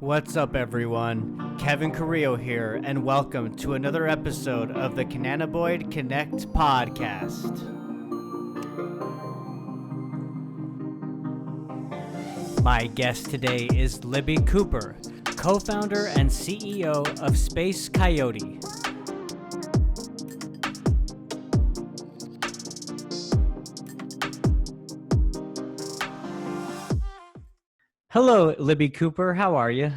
What's up, everyone? Kevin Carrillo here, and welcome to another episode of the Cannabinoid Connect podcast. My guest today is Libby Cooper, co-founder and CEO of Space Coyote. Hello, Libby Cooper. How are you?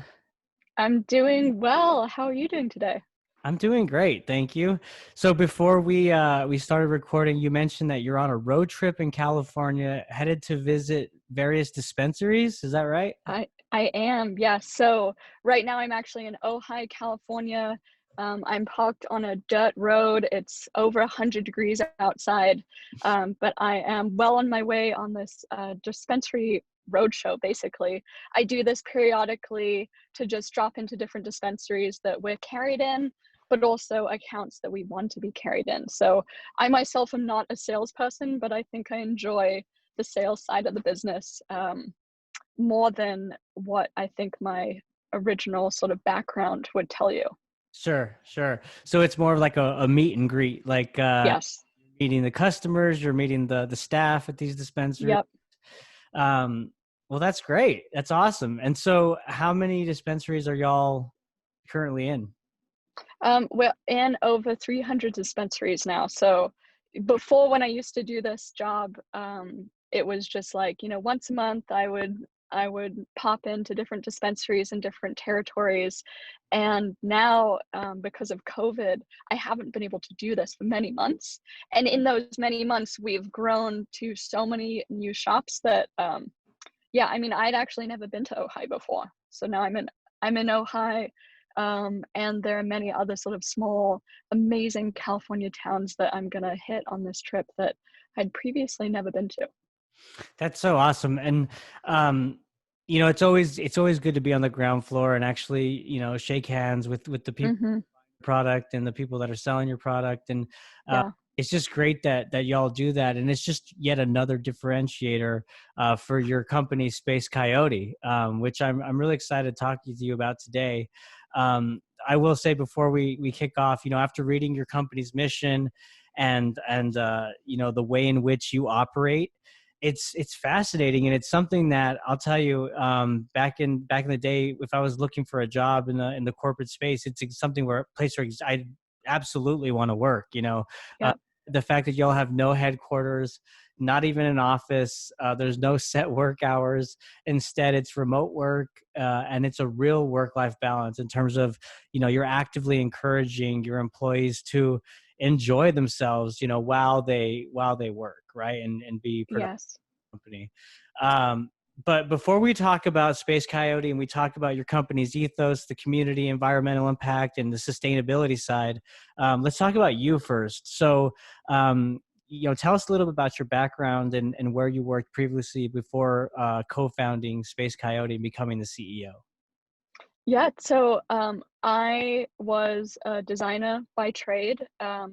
I'm doing well. How are you doing today? I'm doing great, thank you. So before we started recording, you mentioned that you're on a road trip in California, headed to visit various dispensaries. Is that right? I am, yes. So right now I'm actually in Ojai, California. I'm parked on a dirt road. It's over 100 degrees outside, but I am well on my way on this dispensary roadshow, basically. I do this periodically to just drop into different dispensaries that we're carried in, but also accounts that we want to be carried in. So I myself am not a salesperson, but I think I enjoy the sales side of the business more than what I think my original sort of background would tell you. Sure. So it's more of like a meet and greet, like Yes. meeting the customers, you're meeting the staff at these dispensaries. Yep. Well, that's great. That's awesome. And so how many dispensaries are y'all currently in? We're in over 300 dispensaries now. So before, when I used to do this job, it was just like, once a month I would pop into different dispensaries in different territories. And now, because of COVID, I haven't been able to do this for many months. And in those many months, we've grown to so many new shops that, yeah, I mean, I'd actually never been to Ojai before. So now I'm in Ojai. And there are many other sort of small, amazing California towns that I'm gonna hit on this trip that I'd previously never been to. That's so awesome. And it's always good to be on the ground floor and actually, shake hands with the people Mm-hmm. product and the people that are selling your product. And Yeah. it's just great that y'all do that. And it's just yet another differentiator for your company, Space Coyote, which I'm really excited to talk to you about today. I will say before we kick off, after reading your company's mission and the way in which you operate, it's fascinating, and it's something that I'll tell you. Back in the day, if I was looking for a job in the corporate space, it's something where a place where I absolutely want to work. Uh, Yep. the fact that y'all have no headquarters, not even an office, there's no set work hours. Instead, it's remote work, and it's a real work-life balance in terms of you're actively encouraging your employees to enjoy themselves, while they work, right, and be productive Yes. company. But before we talk about Space Coyote and we talk about your company's ethos, the community, environmental impact, and the sustainability side, let's talk about you first. So, tell us a little bit about your background and where you worked previously before co-founding Space Coyote and becoming the CEO. Yeah. So I was a designer by trade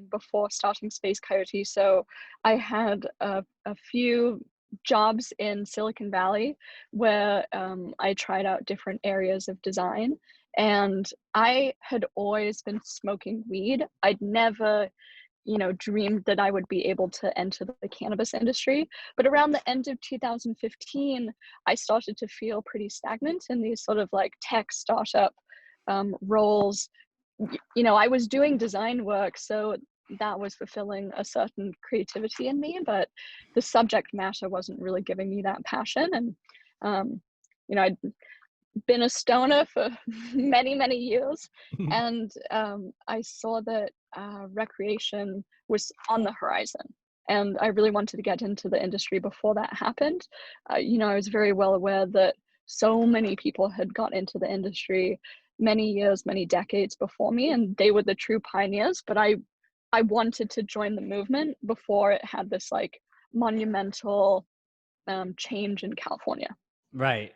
before starting Space Coyote. So I had a few jobs in Silicon Valley where I tried out different areas of design. And I had always been smoking weed. I'd never dreamed that I would be able to enter the cannabis industry. But around the end of 2015, I started to feel pretty stagnant in these sort of like tech startup roles. I was doing design work, so that was fulfilling a certain creativity in me, but the subject matter wasn't really giving me that passion. And, I'd been a stoner for many, many years. And I saw that recreation was on the horizon. And I really wanted to get into the industry before that happened. I was very well aware that so many people had got into the industry many years, many decades before me, and they were the true pioneers. But I wanted to join the movement before it had this like monumental change in California. Right.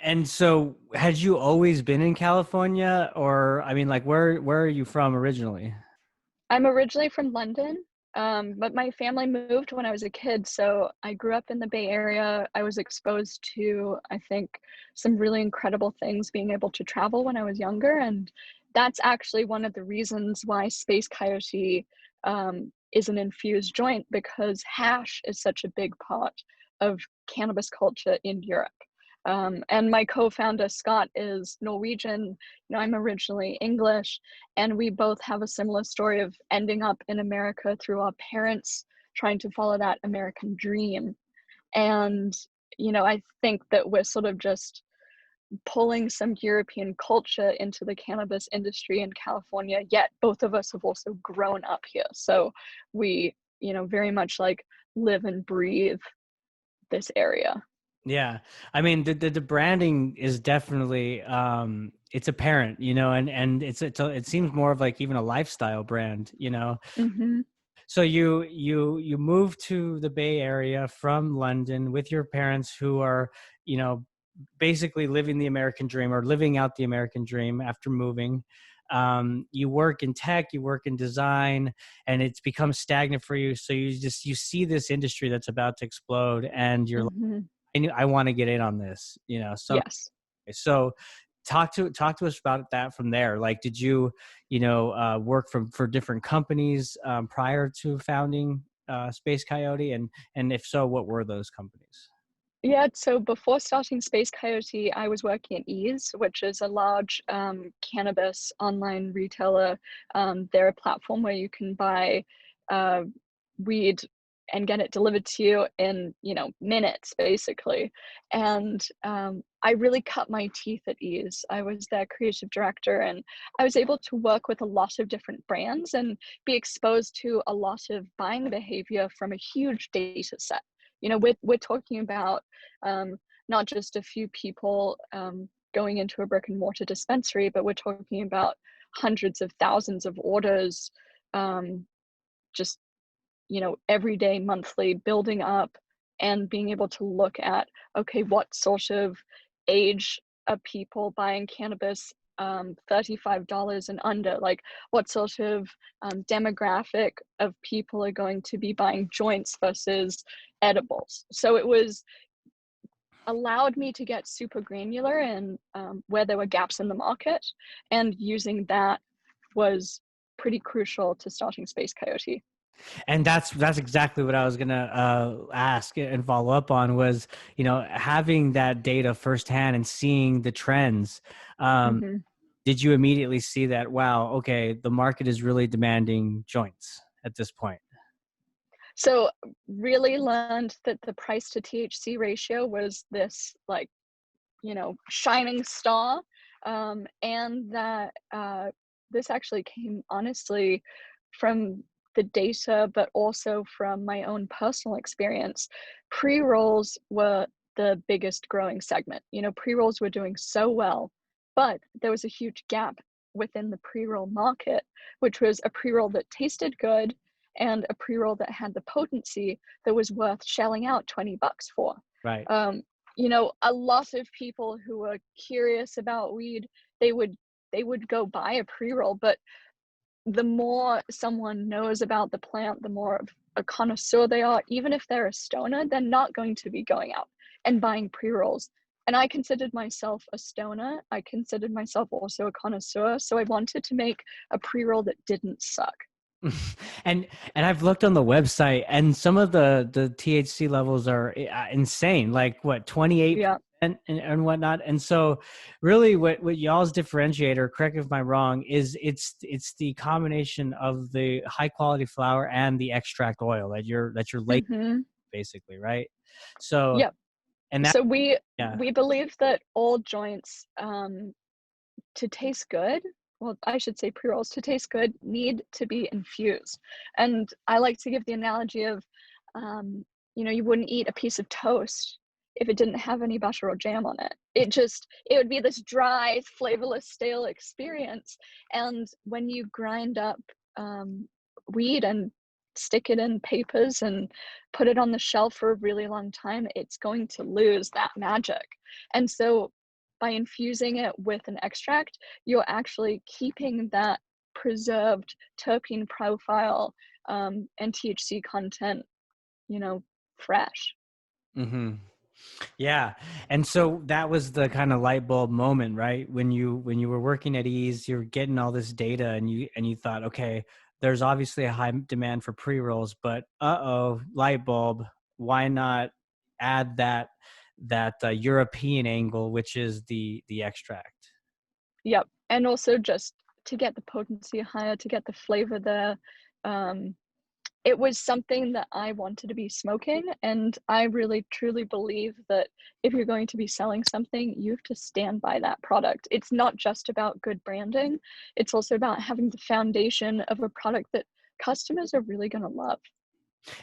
And so had you always been in California, or I mean, like where are you from originally? I'm originally from London. But my family moved when I was a kid, so I grew up in the Bay Area. I was exposed to, I think, some really incredible things being able to travel when I was younger, and that's actually one of the reasons why Space Coyote is an infused joint, because hash is such a big part of cannabis culture in Europe. And my co-founder Scott is Norwegian. I'm originally English, and we both have a similar story of ending up in America through our parents trying to follow that American dream. And I think that we're sort of just pulling some European culture into the cannabis industry in California, yet both of us have also grown up here. So we, very much like live and breathe this area. Yeah. I mean, the branding is definitely, it's apparent, and it seems more of like even a lifestyle brand. Mm-hmm. So you moved to the Bay Area from London with your parents, who are, you know, basically living the American dream, or living out the American dream after moving. You work in tech, you work in design, and it's become stagnant for you. So you see this industry that's about to explode, and you're Mm-hmm. like, I want to get in on this, some. Yes. So talk to us about that from there. Like, did you, work for different companies prior to founding Space Coyote, and if so, what were those companies? Yeah, so before starting Space Coyote, I was working at Ease, which is a large cannabis online retailer. They're a platform where you can buy uh, weed and get it delivered to you in, minutes, basically. And I really cut my teeth at Ease. I was their creative director, and I was able to work with a lot of different brands and be exposed to a lot of buying behavior from a huge data set. We're talking about not just a few people going into a brick and mortar dispensary, but we're talking about hundreds of thousands of orders, just every day, monthly, building up, and being able to look at, okay, what sort of age are people buying cannabis, $35 and under, like what sort of demographic of people are going to be buying joints versus edibles. So it was allowed me to get super granular and where there were gaps in the market, and using that was pretty crucial to starting Space Coyote. And that's exactly what I was gonna ask and follow up on, was, having that data firsthand and seeing the trends. Mm-hmm. Did you immediately see that, wow, okay, the market is really demanding joints at this point? So really learned that the price to THC ratio was this, like, shining star, and that this actually came honestly from the data, but also from my own personal experience. Pre-rolls were the biggest growing segment. Pre-rolls were doing so well, but there was a huge gap within the pre-roll market, which was a pre-roll that tasted good and a pre-roll that had the potency that was worth shelling out $20 for. Right. Um, a lot of people who were curious about weed, they would go buy a pre-roll, but the more someone knows about the plant, the more of a connoisseur they are. Even if they're a stoner, they're not going to be going out and buying pre-rolls. And I considered myself a stoner. I considered myself also a connoisseur. So I wanted to make a pre-roll that didn't suck. and I've looked on the website, and some of the THC levels are insane, like what, 28% Yeah. and whatnot. And so really what y'all's differentiator, correct me if I'm wrong, is it's the combination of the high quality flower and the extract oil that you're late, Mm-hmm. basically, right? So, Yep. and that, So we yeah. we believe that all joints, to taste good, well, I should say pre-rolls to taste good, need to be infused. And I like to give the analogy of, you wouldn't eat a piece of toast if it didn't have any butter or jam on it. It would be this dry, flavorless, stale experience. And when you grind up weed and stick it in papers and put it on the shelf for a really long time, it's going to lose that magic. And so by infusing it with an extract, you're actually keeping that preserved terpene profile and THC content, fresh. Hmm. Yeah. And so that was the kind of light bulb moment, right? When you were working at ease, you're getting all this data, and you thought, okay, there's obviously a high demand for pre-rolls, but light bulb, why not add that European angle, which is the extract? Yep. And also just to get the potency higher, to get the flavor there. Um, it was something that I wanted to be smoking. And I really truly believe that if you're going to be selling something, you have to stand by that product. It's not just about good branding, it's also about having the foundation of a product that customers are really going to love.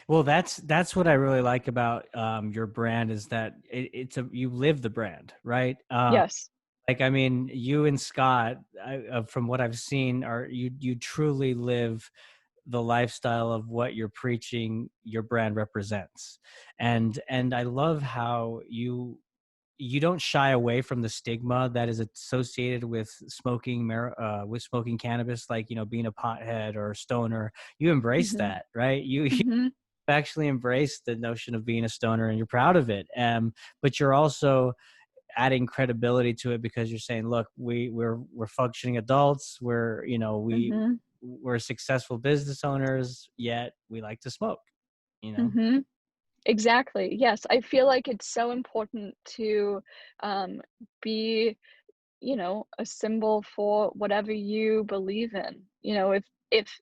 Well, that's what I really like about your brand, is that you live the brand, right? Yes. Like, I mean, you and Scott, from what I've seen, are you truly live the lifestyle of what you're preaching your brand represents. And I love how you don't shy away from the stigma that is associated with with smoking cannabis, like, being a pothead or a stoner. You embrace Mhm. that, right? You Mhm. actually embrace the notion of being a stoner, and you're proud of it. But you're also adding credibility to it, because you're saying, look, we're functioning adults, Mhm. we're successful business owners, yet we like to smoke, you know. Mhm. Exactly. Yes, I feel like it's so important to um, be, a symbol for whatever you believe in. If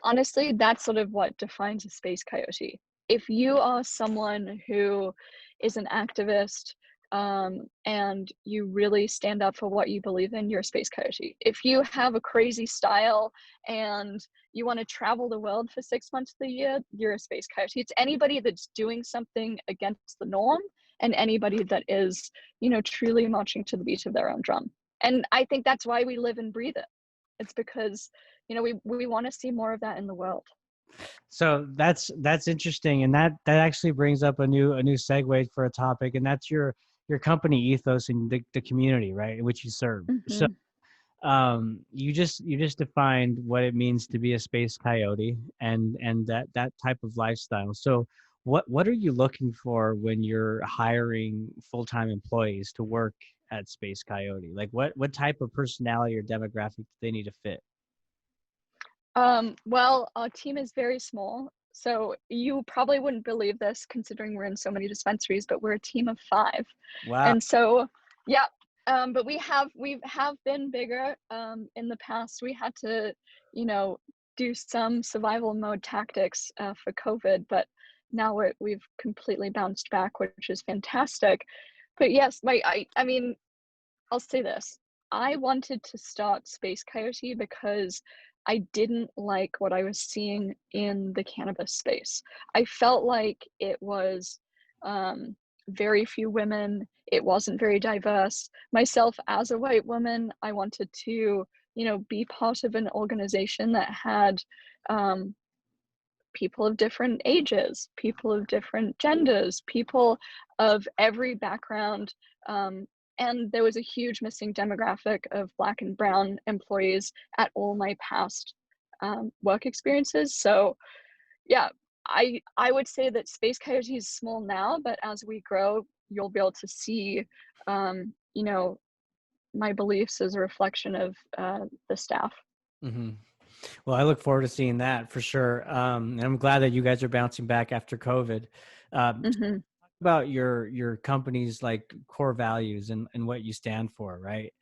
honestly, that's sort of what defines a space coyote. If you are someone who is an activist, and you really stand up for what you believe in, you're a space coyote. If you have a crazy style and you want to travel the world for 6 months of the year, you're a space coyote. It's anybody that's doing something against the norm, and anybody that is, truly marching to the beat of their own drum. And I think that's why we live and breathe it. It's because we want to see more of that in the world. So that's interesting, and that actually brings up a new segue for a topic, and that's your company ethos and the community, right, in which you serve. So Hmm. you just defined what it means to be a space coyote, and that type of lifestyle. So what are you looking for when you're hiring full-time employees to work at Space Coyote? Like, what type of personality or demographic do they need to fit? Well, our team is very small, so you probably wouldn't believe this considering we're in so many dispensaries, but we're a team of five. Wow. And so, yeah, but we have been bigger. In the past, we had to, you know, do some survival mode tactics for COVID, but now we've completely bounced back, which is fantastic. But yes, I mean, I'll say this. I wanted to start Space Coyote because I didn't like what I was seeing in the cannabis space. I felt like it was very few women. It wasn't very diverse. Myself, as a white woman, I wanted to, be part of an organization that had um, people of different ages, people of different genders, people of every background. Um, and there was a huge missing demographic of Black and Brown employees at all my past work experiences. So, yeah, I would say that Space Coyote is small now, but as we grow, you'll be able to see, my beliefs as a reflection of the staff. Hmm. Well, I look forward to seeing that for sure. And I'm glad that you guys are bouncing back after COVID. Talk Hmm. about your company's, like, core values and what you stand for, right?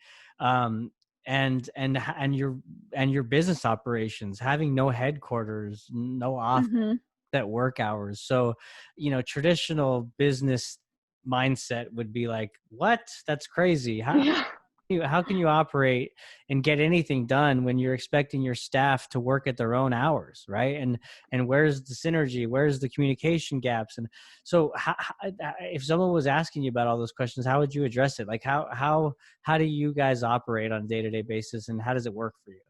Um, and your business operations, having no headquarters, no office, Hmm. at work hours. So, traditional business mindset would be like, what? That's crazy. Yeah. How can you operate and get anything done when you're expecting your staff to work at their own hours, right? And where's the synergy? Where's the communication gaps? And so, if someone was asking you about all those questions, how would you address it? Like, how do you guys operate on a day-to-day basis, and how does it work for you?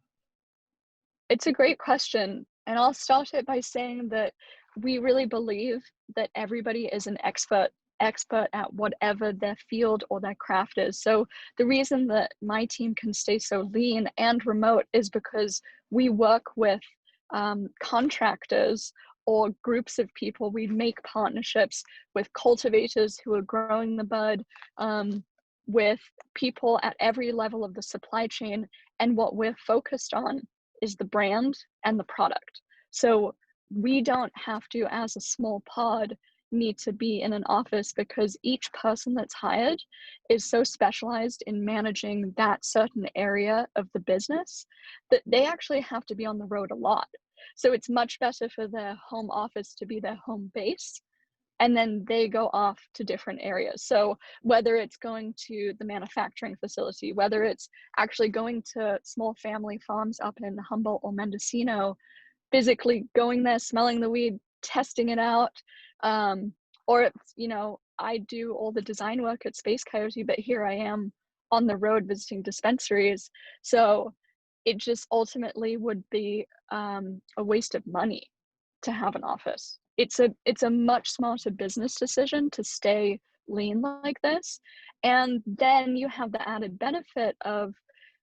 It's a great question. And I'll start it by saying that we really believe that everybody is an expert at whatever their field or their craft is. So the reason that my team can stay so lean and remote is because we work with contractors or groups of people. We'd make partnerships with cultivators who are growing the bud, with people at every level of the supply chain. And what we're focused on is the brand and the product. So we don't have to, as a small pod, need to be in an office, because each person that's hired is so specialized in managing that certain area of the business that they actually have to be on the road a lot. So it's much better for their home office to be their home base, and then they go off to different areas. So whether it's going to the manufacturing facility, whether it's actually going to small family farms up in Humboldt or Mendocino, physically going there, smelling the weed, testing it out. Or it's, I do all the design work at Space Coyote, but here I am on the road visiting dispensaries. So it just ultimately would be a waste of money to have an office. It's a much smarter business decision to stay lean like this. And then you have the added benefit of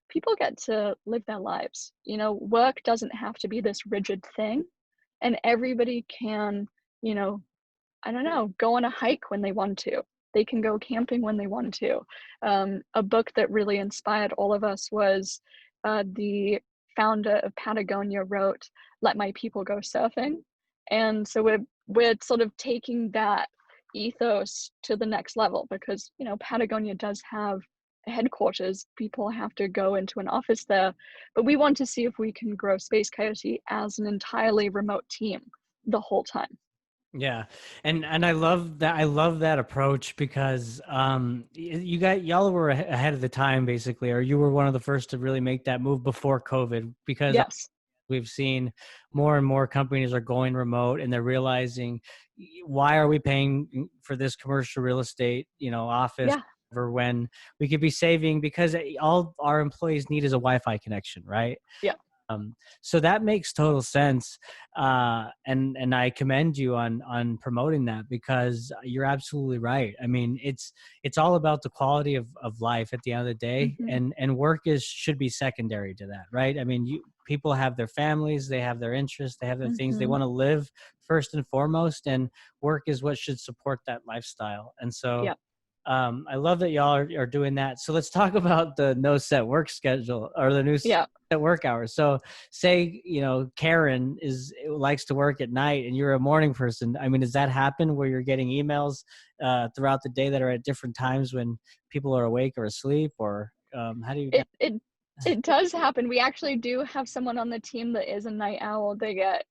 people get to live their lives. Work doesn't have to be this rigid thing, and everybody can, you know, I don't know, go on a hike when they want to. They can go camping when they want to. A book that really inspired all of us was the founder of Patagonia wrote, "Let My People Go Surfing." And so we're sort of taking that ethos to the next level, because Patagonia does have a headquarters. People have to go into an office there, but we want to see if we can grow Space Coyote as an entirely remote team the whole time. Yeah. And I love that. I love that approach because y'all were ahead of the time basically, or you were one of the first to really make that move before COVID, because Yes. we've seen more and more companies are going remote and they're realizing, why are we paying for this commercial real estate, office, Yeah. when we could be saving, because all our employees need is a Wi-Fi connection, right? Yeah. So that makes total sense, and I commend you on promoting that, because you're absolutely right. I mean, it's all about the quality of life at the end of the day, Mhm. and work should be secondary to that, right? I mean, people have their families, they have their interests, they have their things they Mhm. want to live first and foremost, and work is what should support that lifestyle. And so Yeah. I love that y'all are doing that. So let's talk about the no set work schedule, or the new Yeah. set work hours. So say, Karen likes to work at night and you're a morning person. I mean, does that happen where you're getting emails throughout the day that are at different times when people are awake or asleep, or how do you get? It does happen. We actually do have someone on the team that is a night owl. They get,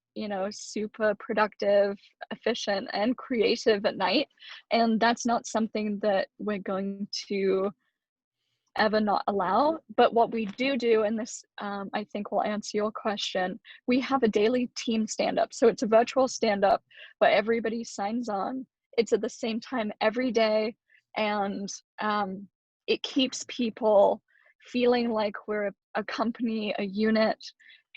super productive, efficient, and creative at night. And that's not something that we're going to ever not allow. But what we do, and this I think will answer your question, we have a daily team stand up. So it's a virtual stand up where everybody signs on. It's at the same time every day. And it keeps people feeling like we're a company, a unit.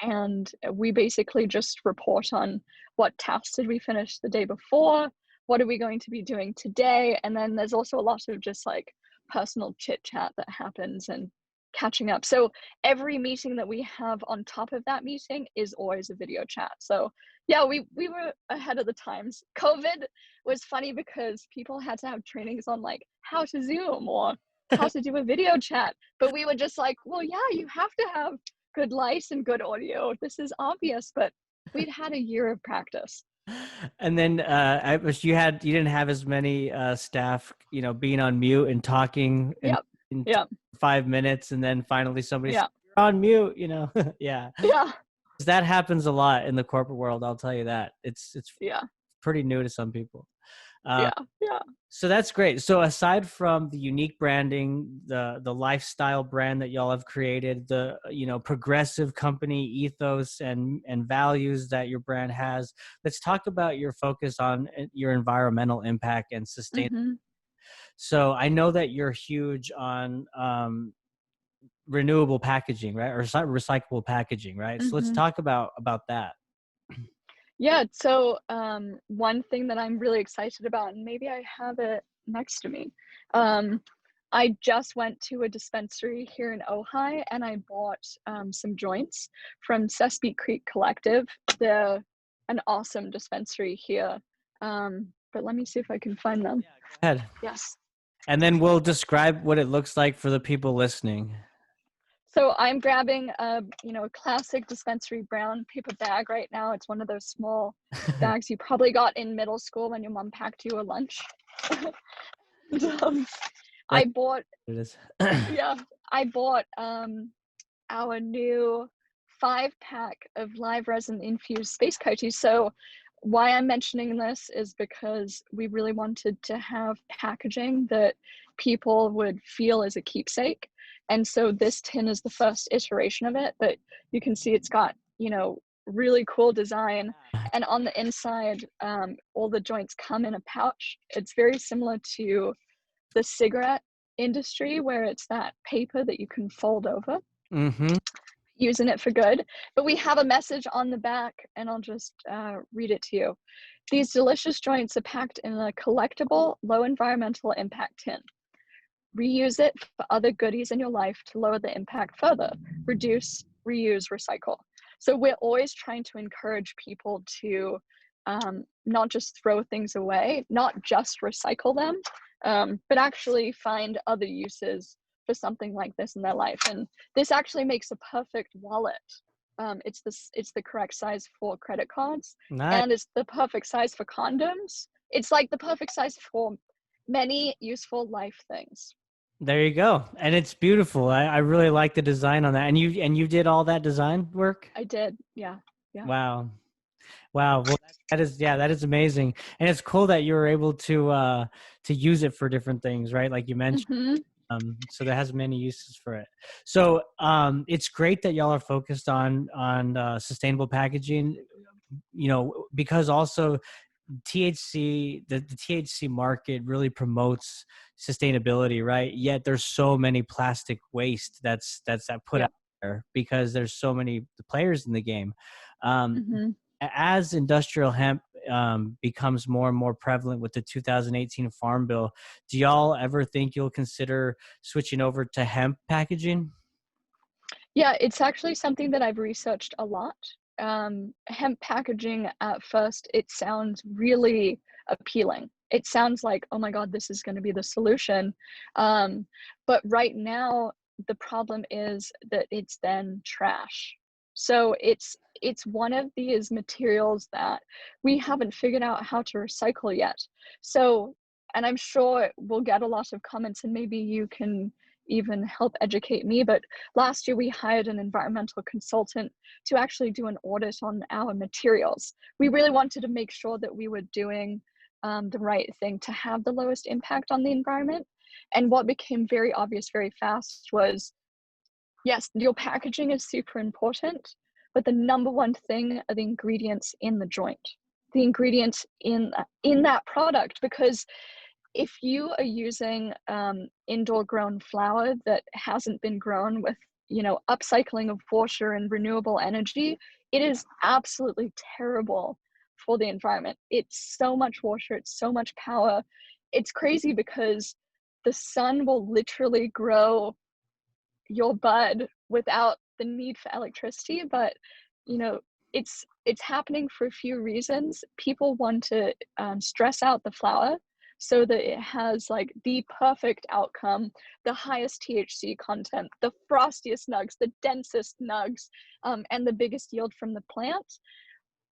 And we basically just report on what tasks did we finish the day before, what are we going to be doing today. And then there's also a lot of just like personal chit chat that happens and catching up. So every meeting that we have on top of that meeting is always a video chat. So yeah, we were ahead of the times. COVID was funny because people had to have trainings on like how to Zoom or how to do a video chat. But we were just like, well, yeah, you have to have good lights and good audio. This is obvious, but we'd had a year of practice. And then I wish you didn't have as many staff, being on mute and talking Yep. in Yep. 5 minutes, and then finally somebody says, Yeah. "You're on mute," Yeah. Yeah. That happens a lot in the corporate world, I'll tell you that. It's Yeah. pretty new to some people. Uh, Yeah. Yeah. so that's great. So aside from the unique branding, the lifestyle brand that y'all have created, the progressive company ethos and values that your brand has, let's talk about your focus on your environmental impact and sustain. Mhm. So I know that you're huge on renewable packaging, right, or recyclable packaging, right? So let's Mhm. talk about that. Yeah, so one thing that I'm really excited about, and maybe I have it next to me, um, I just went to a dispensary here in Ojai and I bought some joints from Sesame Creek Collective. They're an awesome dispensary here. But let me see if I can find them. Yeah, go ahead. Yes. And then we'll describe what it looks like for the people listening. So I'm grabbing a classic dispensary brown paper bag right now. It's one of those small bags you probably got in middle school when your mom packed you a lunch. And, I That's bought what it is. yeah, I bought our new 5-pack of live resin infused space coyotes. So why I'm mentioning this is because we really wanted to have packaging that people would feel as a keepsake. And so this tin is the first iteration of it, but you can see it's got, really cool design. And on the inside, all the joints come in a pouch. It's very similar to the cigarette industry where it's that paper that you can fold over, Mm-hmm. using it for good. But we have a message on the back, and I'll just read it to you. These delicious joints are packed in a collectible, low environmental impact tin. Reuse it for other goodies in your life to lower the impact further. Reduce, reuse, recycle. So we're always trying to encourage people to not just throw things away, not just recycle them, but actually find other uses for something like this in their life. And this actually makes a perfect wallet. It's the correct size for credit cards, Nice. and it's the perfect size for condoms. It's like the perfect size for many useful life things. There you go. And it's beautiful. I really like the design on that. And you did all that design work? I did. Yeah. Yeah. Wow. Wow. Well, that is amazing. And it's cool that you were able to use it for different things, right? Like you mentioned. Mm-hmm. So that has many uses for it. So it's great that y'all are focused on sustainable packaging, because also the THC market really promotes sustainability, right? Yet there's so many plastic waste that's that put Yeah. out there because there's so many players in the game. Um, Mm-hmm. as industrial hemp becomes more and more prevalent with the 2018 Farm Bill, do y'all ever think you'll consider switching over to hemp packaging? Yeah, it's actually something that I've researched a lot. Hemp packaging at first, it sounds really appealing. It sounds like, oh my God, this is going to be the solution. But right now, the problem is that it's then trash. So it's one of these materials that we haven't figured out how to recycle yet. So, and I'm sure we'll get a lot of comments, and maybe you can even help educate me, but last year we hired an environmental consultant to actually do an audit on our materials. We really wanted to make sure that we were doing the right thing to have the lowest impact on the environment. And what became very obvious very fast was, yes, your packaging is super important, but the number one thing are the ingredients in the joint, the ingredients in that product. Because if you are using indoor grown flower that hasn't been grown with upcycling of water and renewable energy, it is absolutely terrible for the environment. It's so much water, it's so much power. It's crazy because the sun will literally grow your bud without the need for electricity. But you know it's happening for a few reasons. People want to stress out the flower so that it has like the perfect outcome, the highest THC content, the frostiest nugs, the densest nugs, and the biggest yield from the plant.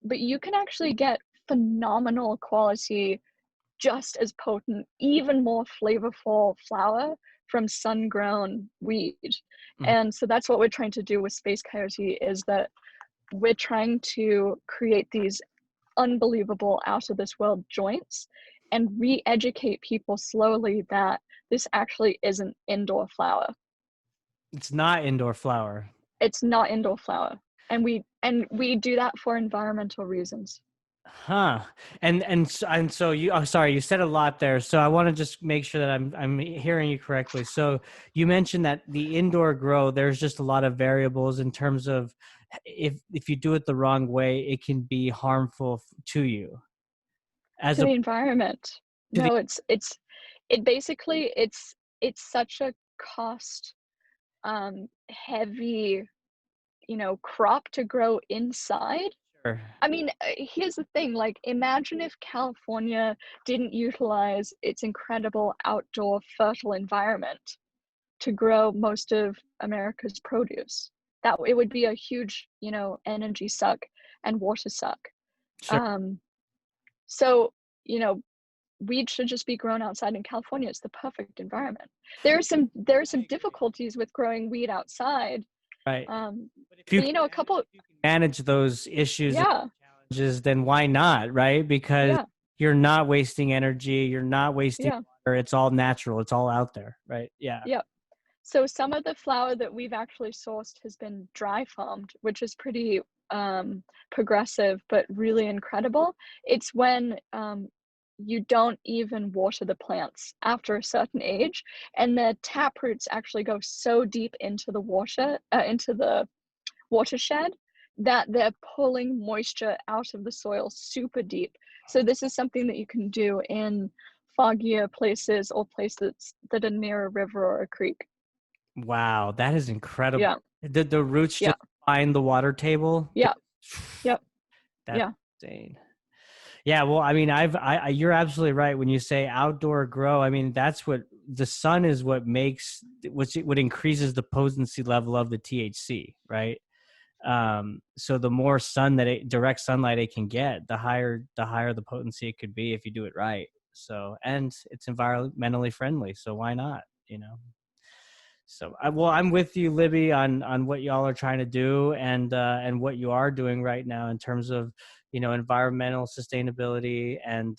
But you can actually get phenomenal quality, just as potent, even more flavorful flower from sun-grown weed. Mhm. And so that's what we're trying to do with Space Coyote, is that we're trying to create these unbelievable out of this world joints and re-educate people slowly that this actually isn't indoor flower. It's not indoor flower. It's not indoor flower. And we do that for environmental reasons. Huh. And so you, oh, sorry, you said a lot there. So I want to just make sure that I'm hearing you correctly. So you mentioned that the indoor grow, there's just a lot of variables in terms of if you do it the wrong way, it can be harmful to you as To a the environment. to the No, it basically, it's such a cost heavy, crop to grow inside. Sure. I mean, here's the thing, like, imagine if California didn't utilize its incredible outdoor fertile environment to grow most of America's produce. That it would be a huge, energy suck and water suck. Sure. Um, so, you know, weed should just be grown outside in California. It's the perfect environment. There are some difficulties with growing weed outside. Right. But if you But can a couple manage those issues and yeah, challenges, then why not? Right? Because yeah, you're not wasting energy. You're not wasting yeah, water. It's all natural. It's all out there. Right. Yeah. yeah. So some of the flower that we've actually sourced has been dry farmed, which is pretty progressive, but really incredible. It's when you don't even water the plants after a certain age, and the tap roots actually go so deep into the watershed that they're pulling moisture out of the soil super deep. So this is something that you can do in foggier places or places that are near a river or a creek. Wow. That is incredible. Yeah, The roots yeah, just find the water table. yeah, yep, That's yeah, insane. Yeah, well, I mean, you're absolutely right when you say outdoor grow. I mean, that's what the sun is what makes what increases the potency level of the THC, right? So the more direct sunlight it can get, the higher the potency it could be if you do it right. So, and it's environmentally friendly, so why not? You know. So, I'm with you, Libby, on what y'all are trying to do and what you are doing right now in terms of environmental sustainability and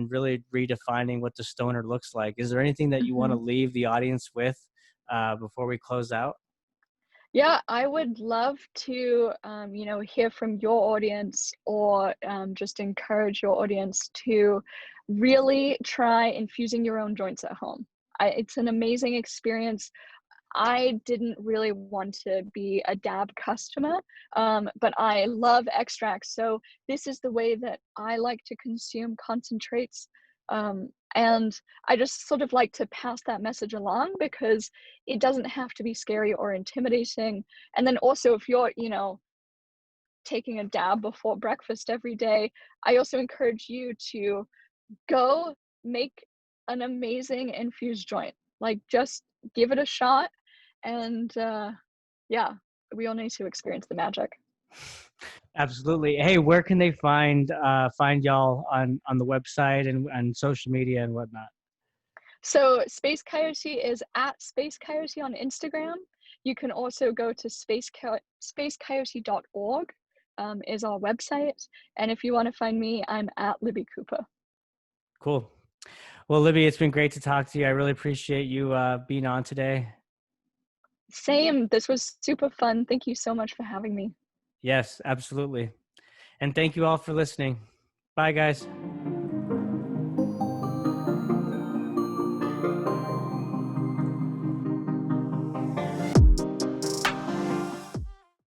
really redefining what the stoner looks like. Is there anything that you want to hmm leave the audience with before we close out? yeah. I would love to, hear from your audience, or just encourage your audience to really try infusing your own joints at home. It's an amazing experience. I didn't really want to be a dab customer, but I love extracts. So this is the way that I like to consume concentrates. And I just sort of like to pass that message along because it doesn't have to be scary or intimidating. And then also, if you're, taking a dab before breakfast every day, I also encourage you to go make an amazing infused joint. Like, just give it a shot, and yeah, we all need to experience the magic. Absolutely. Hey, where can they find y'all on the website and social media and whatnot? So Space Coyote is at Space Coyote on Instagram. You can also go to spacecoyote.org, is our website. And if you want to find me, I'm at Libby Cooper. Cool. Well, Libby, it's been great to talk to you. I really appreciate you being on today. Same. This was super fun. Thank you so much for having me. Yes, absolutely. And thank you all for listening. Bye, guys.